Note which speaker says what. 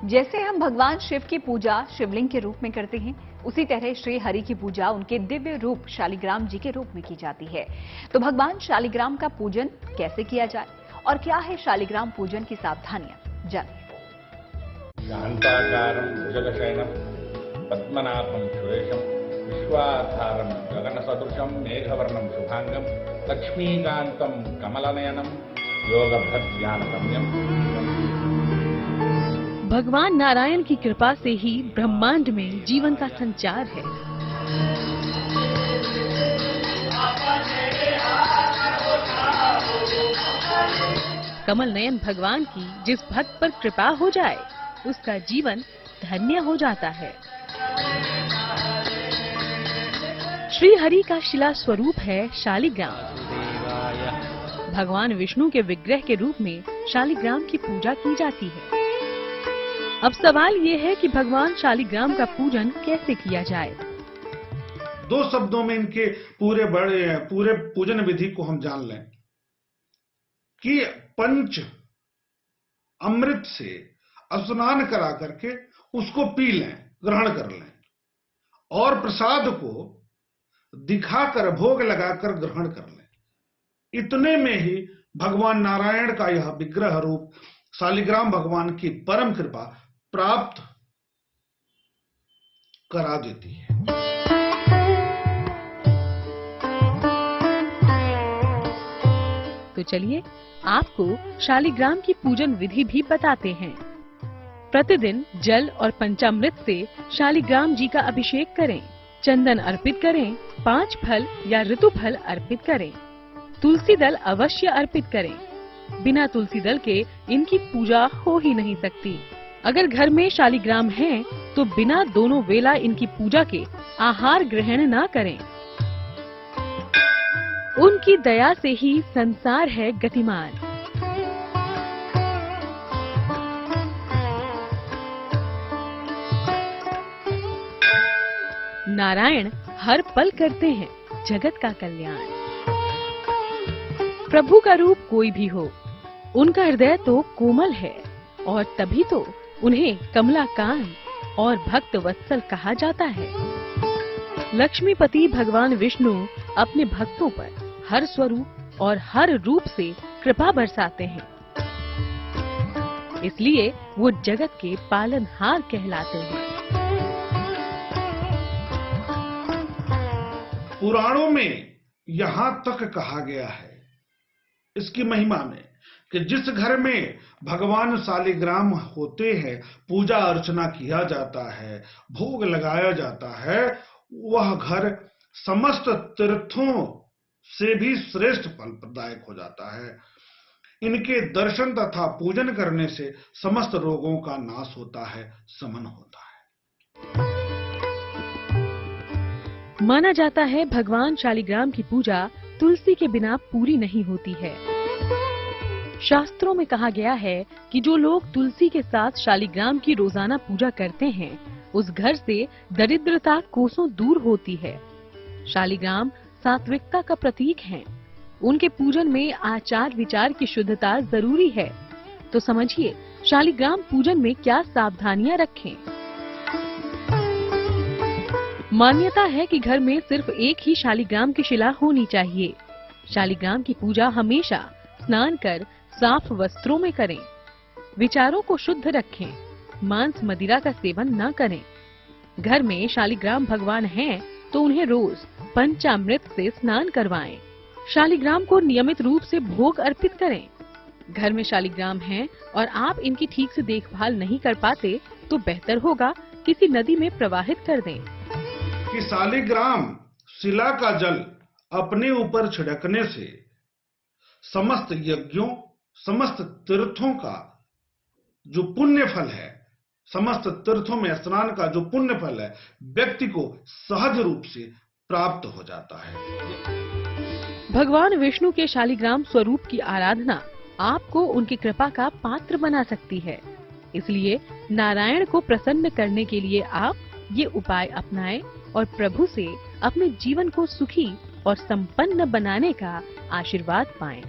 Speaker 1: जैसे हम भगवान शिव की पूजा शिवलिंग के रूप में करते हैं, उसी तरह श्री हरि की पूजा उनके दिव्य रूप शालिग्राम जी के रूप में की जाती है। तो भगवान शालिग्राम का पूजन कैसे किया जाए और क्या है शालिग्राम पूजन की सावधानियां, जानिए।
Speaker 2: शांताकारं भुजगशयनं पद्मनाभं सुरेशं विश्वाधारं गगनसदृशं मेघवर्णं शुभांगं लक्ष्मीकान्तं कमलनयनं योगभ्रध्यानगम्यम्।
Speaker 3: भगवान नारायण की कृपा से ही ब्रह्मांड में जीवन का संचार है। कमल नयन भगवान की जिस भक्त पर कृपा हो जाए, उसका जीवन धन्य हो जाता है। श्री हरि का शिला स्वरूप है शालिग्राम। भगवान विष्णु के विग्रह के रूप में शालिग्राम की पूजा की जाती है। अब सवाल ये है कि भगवान शालिग्राम का पूजन कैसे किया जाए।
Speaker 4: दो शब्दों में इनके पूरे पूजन विधि को हम जान लें कि पंच अमृत से स्नान करा करके उसको पी लें, ग्रहण कर लें और प्रसाद को दिखाकर भोग लगाकर ग्रहण कर लें। इतने में ही भगवान नारायण का यह विग्रह रूप शालिग्राम भगवान की परम कृपा प्राप्त करा देती है।
Speaker 3: तो चलिए आपको शालिग्राम की पूजन विधि भी बताते हैं। प्रतिदिन जल और पंचामृत से शालिग्राम जी का अभिषेक करें, चंदन अर्पित करें, 5 फल या ऋतु फल अर्पित करें, तुलसी दल अवश्य अर्पित करें। बिना तुलसी दल के इनकी पूजा हो ही नहीं सकती। अगर घर में शालिग्राम है तो बिना दोनों वेला इनकी पूजा के आहार ग्रहण ना करें। उनकी दया से ही संसार है गतिमान। नारायण हर पल करते हैं जगत का कल्याण। प्रभु का रूप कोई भी हो, उनका हृदय तो कोमल है और तभी तो उन्हें कमलाकांत और भक्त वत्सल कहा जाता है। लक्ष्मीपति भगवान विष्णु अपने भक्तों पर हर स्वरूप और हर रूप से कृपा बरसाते हैं, इसलिए वो जगत के पालनहार कहलाते हैं।
Speaker 4: पुराणों में यहाँ तक कहा गया है इसकी महिमा में कि जिस घर में भगवान शालिग्राम होते हैं, पूजा अर्चना किया जाता है, भोग लगाया जाता है, वह घर समस्त तीर्थों से भी श्रेष्ठ फल प्रदायक हो जाता है। इनके दर्शन तथा पूजन करने से समस्त रोगों का नाश होता है, शमन होता है।
Speaker 3: माना जाता है भगवान शालिग्राम की पूजा तुलसी के बिना पूरी नहीं होती है। शास्त्रों में कहा गया है कि जो लोग तुलसी के साथ शालिग्राम की रोजाना पूजा करते हैं, उस घर से दरिद्रता कोसों दूर होती है। शालिग्राम सात्विकता का प्रतीक हैं। उनके पूजन में आचार विचार की शुद्धता जरूरी है। तो समझिए शालिग्राम पूजन में क्या सावधानियां रखें। मान्यता है कि घर में सिर्फ एक ही शालिग्राम की शिला होनी चाहिए। शालिग्राम की पूजा हमेशा स्नान कर साफ वस्त्रों में करें। विचारों को शुद्ध रखें। मांस मदिरा का सेवन न करें। घर में शालिग्राम भगवान हैं तो उन्हें रोज पंचामृत से स्नान करवाएं। शालिग्राम को नियमित रूप से भोग अर्पित करें। घर में शालिग्राम हैं और आप इनकी ठीक से देखभाल नहीं कर पाते तो बेहतर होगा किसी नदी में प्रवाहित कर दें।
Speaker 4: कि शालिग्राम शिला का जल अपने ऊपर छिड़कने से समस्त यज्ञों, समस्त तीर्थों का जो पुण्य फल है, समस्त तीर्थों में स्नान का जो पुण्य फल है, व्यक्ति को सहज रूप से प्राप्त हो जाता है।
Speaker 3: भगवान विष्णु के शालिग्राम स्वरूप की आराधना आपको उनकी कृपा का पात्र बना सकती है। इसलिए नारायण को प्रसन्न करने के लिए आप ये उपाय अपनाएं और प्रभु से अपने जीवन को सुखी और संपन्न बनाने का आशीर्वाद पाएं।